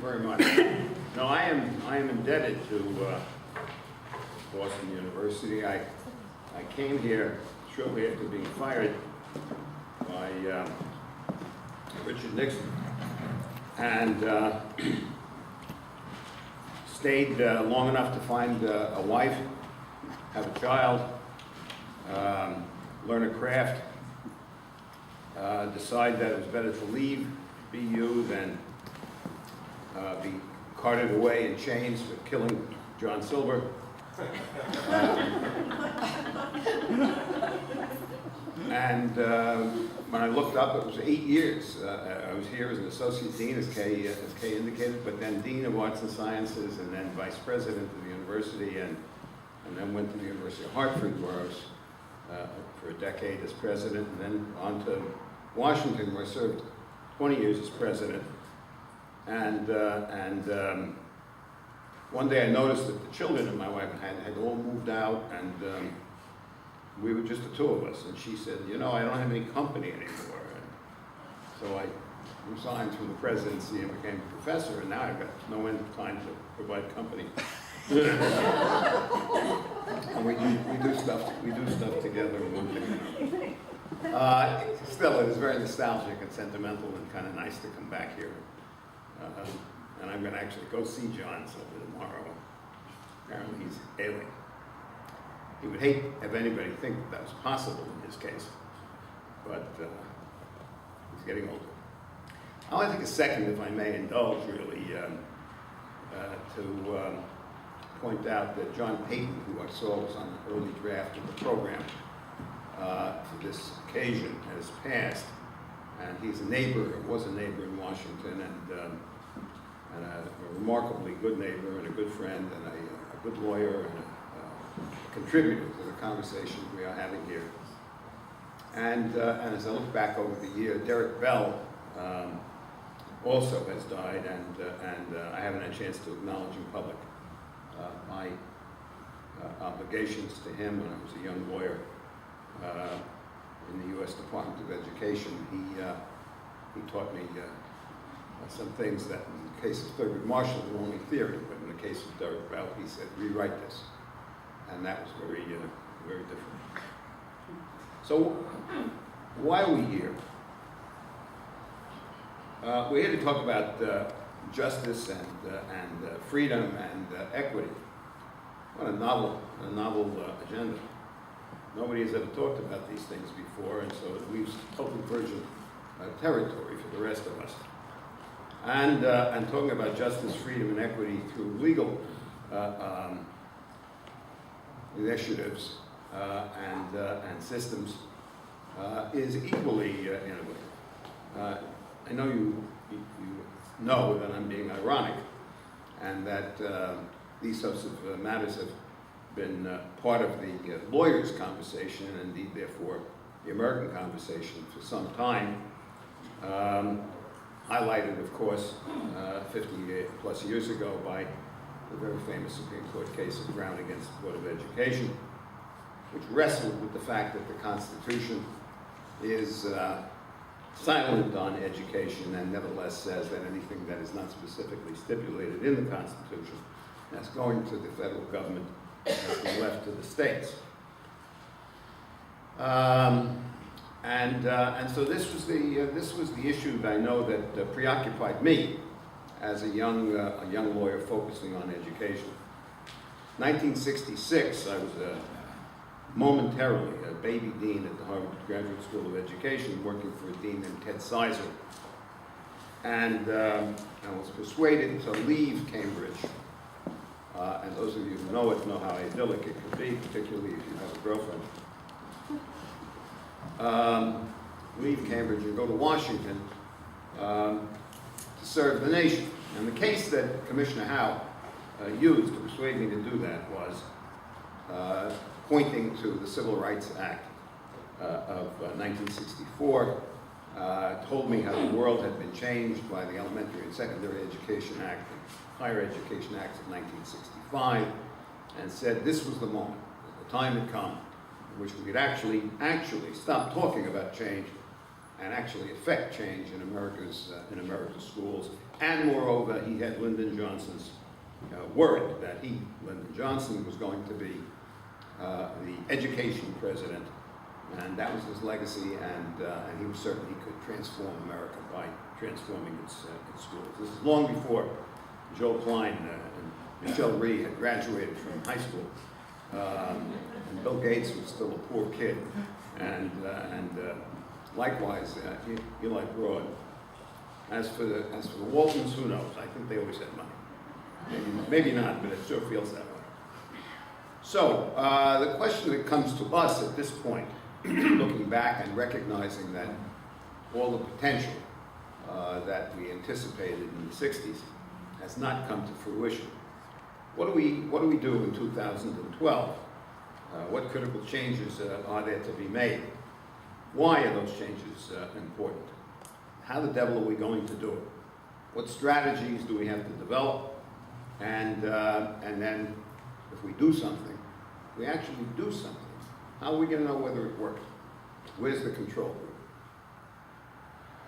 very much. No, I am indebted to Boston University. I came here shortly after being fired by Richard Nixon, and stayed long enough to find a wife, have a child, learn a craft, decide that it was better to leave BU than be carted away in chains for killing John Silver. And when I looked up, it was 8 years. I was here as an associate dean, as Kay indicated, but then dean of arts and sciences, and then vice president of the university, and then went to the University of Hartford, where I was for a decade as president, and then on to Washington, where I served 20 years as president. And one day I noticed that the children that my wife had all moved out, and we were just the two of us. And she said, you know, I don't have any company anymore. And so I resigned from the presidency and became a professor, and now I've got no end of time to provide company. And we do stuff together. Still, it is very nostalgic and sentimental and kind of nice to come back here. And I'm going to actually go see John Silver tomorrow. Apparently he's ailing. He would hate if anybody think that was possible in his case, but he's getting older. I want to take a second, if I may indulge, really, to point out that John Payton, who I saw was on the early draft of the program for this occasion, has passed. And he's a neighbor, or was a neighbor in Washington, and a remarkably good neighbor and a good friend and a good lawyer and a contributor to the conversations we are having here. And as I look back over the year, Derek Bell also has died, and I haven't had a chance to acknowledge in public my obligations to him when I was a young lawyer in the U.S. Department of Education. He taught me some things that in the case of Thurgood Marshall were only theory, but in the case of Derek Bell, he said, rewrite this. And that was very, very different. So why are we here? We're here to talk about justice and freedom and equity. What a novel agenda. Nobody has ever talked about these things before, and so it leaves total virgin territory for the rest of us. And talking about justice, freedom, and equity through legal initiatives and systems is equally innovative. I know you know that I'm being ironic, and that these sorts of matters have been part of the lawyers' conversation, and indeed, therefore, the American conversation for some time. Highlighted, of course, 50 plus years ago by the very famous Supreme Court case of Brown against the Board of Education, which wrestled with the fact that the Constitution is silent on education and nevertheless says that anything that is not specifically stipulated in the Constitution that's going to the federal government has been left to the states. And so this was the issue that I know that preoccupied me as a young lawyer focusing on education. 1966, I was momentarily a baby dean at the Harvard Graduate School of Education, working for a dean named Ted Sizer, and I was persuaded to leave Cambridge. And those of you who know it know how idyllic it could be, particularly if you have a girlfriend. Leave Cambridge and go to Washington to serve the nation. And the case that Commissioner Howe used to persuade me to do that was pointing to the Civil Rights Act of 1964, told me how the world had been changed by the Elementary and Secondary Education Act and Higher Education Act of 1965, and said this was the moment, the time had come, in which we could actually stop talking about change and actually affect change in America's schools. And moreover, he had Lyndon Johnson's word that Lyndon Johnson, was going to be the education president, and that was his legacy. And he was certain he could transform America by transforming its schools. This is long before Joe Klein and Michelle Rhee had graduated from high school, and Bill Gates was still a poor kid, and likewise Eli Broad. As for the Waltons, who knows? I think they always had money. Maybe not, but it sure feels that way. So the question that comes to us at this point, looking back and recognizing that all the potential that we anticipated in the 60s has not come to fruition. What do we do in 2012? What critical changes are there to be made? Why are those changes important? How the devil are we going to do it? What strategies do we have to develop? And then, if we do something, we actually do something. How are we going to know whether it worked? Where's the control group?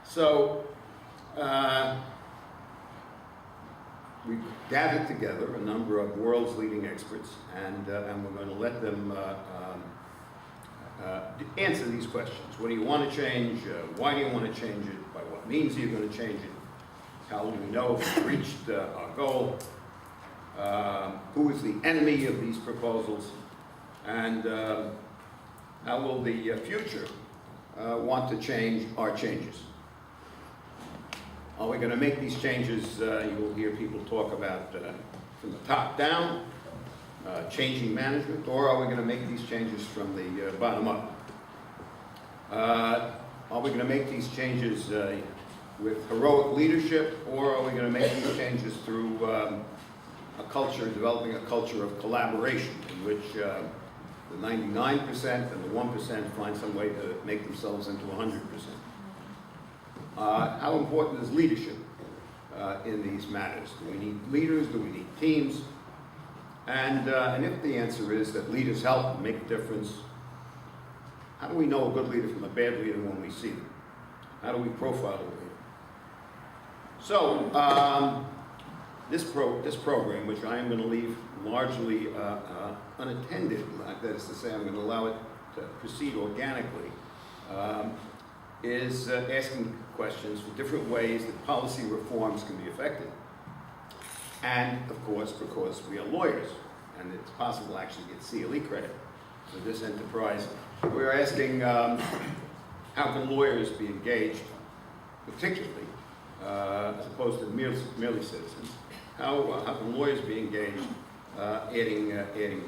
So, we've gathered together a number of world's leading experts, and we're going to let them answer these questions. What do you want to change? Why do you want to change it? By what means are you going to change it? How will we know if we've reached our goal? Who is the enemy of these proposals? And how will the future want to change our changes? Are we going to make these changes? You will hear people talk about from the top down, changing management, or are we going to make these changes from the bottom up? Are we going to make these changes with heroic leadership, or are we going to make these changes through developing a culture of collaboration in which the 99% and the 1% find some way to make themselves into 100%? How important is leadership in these matters? Do we need leaders? Do we need teams? And if the answer is that leaders help and make a difference, how do we know a good leader from a bad leader when we see them? How do we profile a leader? So this program, which I am going to leave largely unattended, that is to say, I'm going to allow it to proceed organically, is asking questions for different ways that policy reforms can be effected. And, of course, because we are lawyers, and it's possible to actually get CLE credit for this enterprise, we're asking how can lawyers be engaged, particularly, as opposed to merely citizens, how can lawyers be engaged, adding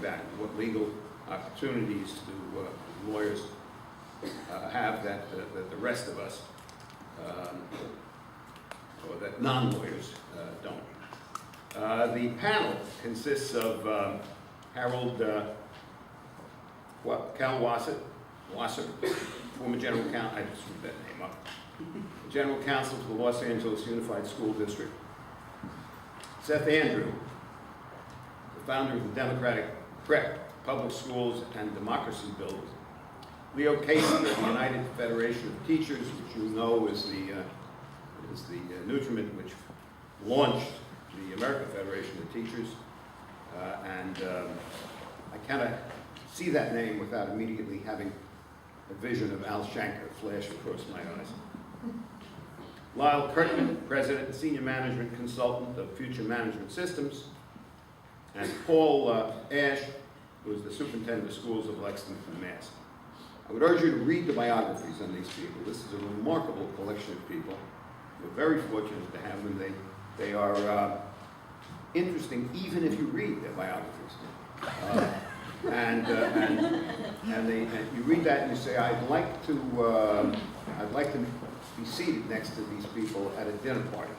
value? What legal opportunities do lawyers have that the rest of us, or that non-lawyers don't? The panel consists of Harold Wasser, former general counsel, I just screwed that name up, general counsel for the Los Angeles Unified School District. Seth Andrew, the founder of the Democratic PrEP, Public Schools and Democracy Builders. Leo Casey of the United Federation of Teachers, which you know is the nutriment which launched the American Federation of Teachers. I kind of see that name without immediately having a vision of Al Shanker flash across my eyes. Lyle Kirkman, President and Senior Management Consultant of Future Management Systems. And Paul Ash, who is the Superintendent of Schools of Lexington, Mass. I would urge you to read the biographies on these people. This is a remarkable collection of people. We're very fortunate to have them. They are interesting even if you read their biographies. And you read that and you say, I'd like to be seated next to these people at a dinner party.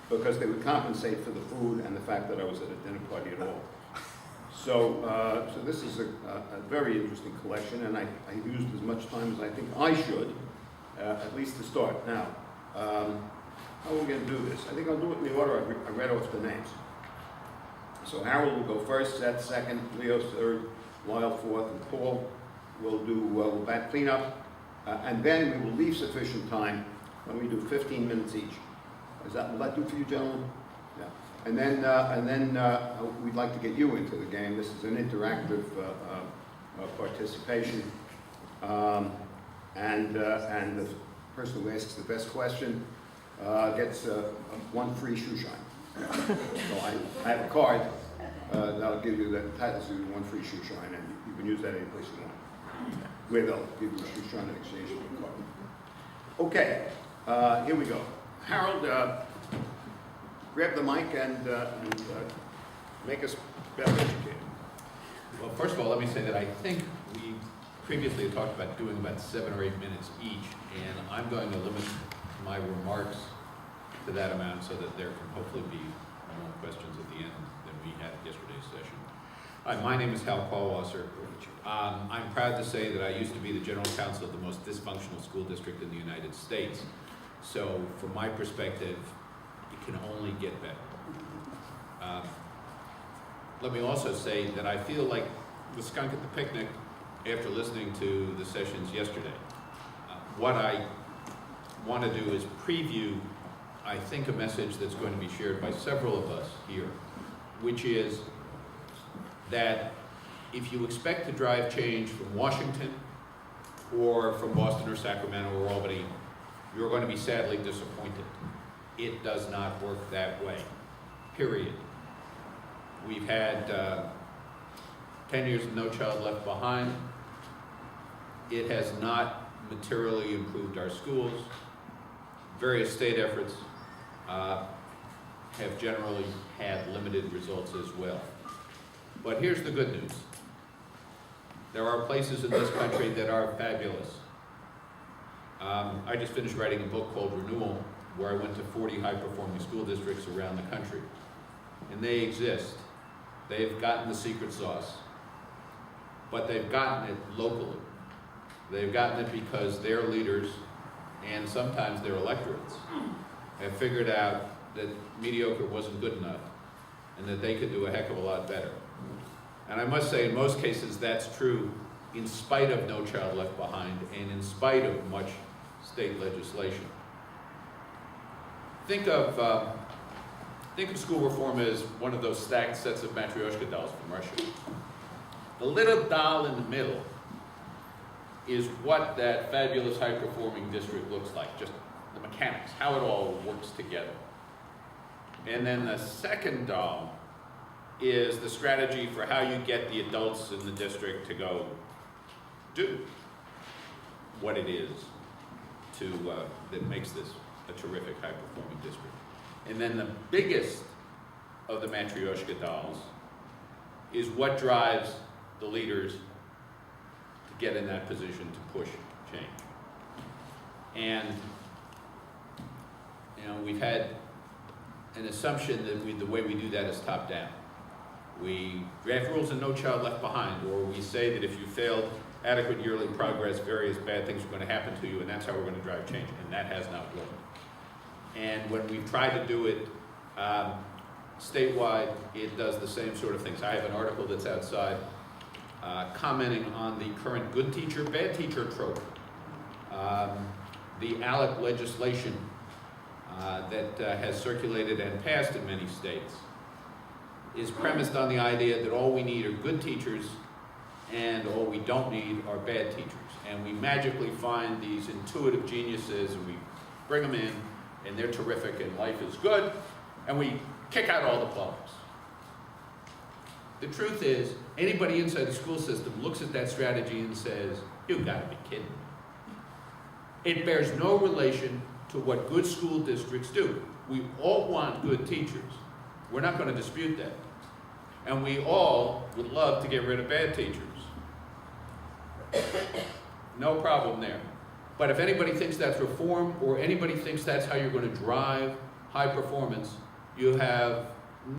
Because they would compensate for the food and the fact that I was at a dinner party at all. So this is a very interesting collection, and I used as much time as I think I should, at least to start. Now, how are we going to do this? I think I'll do it in the order I read off the names. So Harold will go first, Seth second, Leo third, Lyle fourth, and Paul will do bat cleanup, And then we will leave sufficient time when we do 15 minutes each. Will that do for you, gentlemen? Yeah. And then we'd like to get you into the game. This is an interactive participation. And the person who asks the best question gets one free shoe shine. So I have a card that'll give you, that entitles you to one free shoe shine, and you can use that any place you want. Where they'll give you a shoe shine in exchange for the card. Okay, here we go. Harold, grab the mic and make us better educated. Well, first of all, let me say that I think we previously talked about doing about 7 or 8 minutes each, and I'm going to limit my remarks to that amount so that there can hopefully be more questions at the end than we had at yesterday's session. Hi, my name is Hal Kallwasser. I'm proud to say that I used to be the general counsel of the most dysfunctional school district in the United States. So from my perspective, it can only get better. Let me also say that I feel like the skunk at the picnic after listening to the sessions yesterday. What I want to do is preview, I think, a message that's going to be shared by several of us here, which is that if you expect to drive change from Washington or from Boston or Sacramento or Albany, you're going to be sadly disappointed. It does not work that way, period. We've had 10 years of No Child Left Behind. It has not materially improved our schools. Various state efforts have generally had limited results as well. But here's the good news. There are places in this country that are fabulous. I just finished writing a book called Renewal, where I went to 40 high-performing school districts around the country. And they exist. They've gotten the secret sauce. But they've gotten it locally. They've gotten it because their leaders, and sometimes their electorates, have figured out that mediocre wasn't good enough and that they could do a heck of a lot better. And I must say, in most cases, that's true in spite of No Child Left Behind and in spite of much state legislation. Think of school reform as one of those stacked sets of Matryoshka dolls from Russia. The little doll in the middle is what that fabulous high-performing district looks like, just the mechanics, how it all works together. And then the second doll is the strategy for how you get the adults in the district to go do what it is that makes this a terrific high-performing district. And then the biggest of the Matryoshka dolls is what drives the leaders to get in that position to push change. And we've had an assumption that the way we do that is top-down. We draft rules and No Child Left Behind, or we say that if you failed adequate yearly progress, various bad things are going to happen to you, and that's how we're going to drive change, and that has not worked. And when we've tried to do it statewide, it does the same sort of things. I have an article that's outside commenting on the current good teacher, bad teacher trope, the ALEC legislation that has circulated and passed in many states is premised on the idea that all we need are good teachers and all we don't need are bad teachers. And we magically find these intuitive geniuses and we bring them in and they're terrific and life is good and we kick out all the plumbers. The truth is, anybody inside the school system looks at that strategy and says, you've got to be kidding. It bears no relation to what good school districts do. We all want good teachers. We're not going to dispute that. And we all would love to get rid of bad teachers. No problem there. But if anybody thinks that's reform or anybody thinks that's how you're going to drive high performance, you have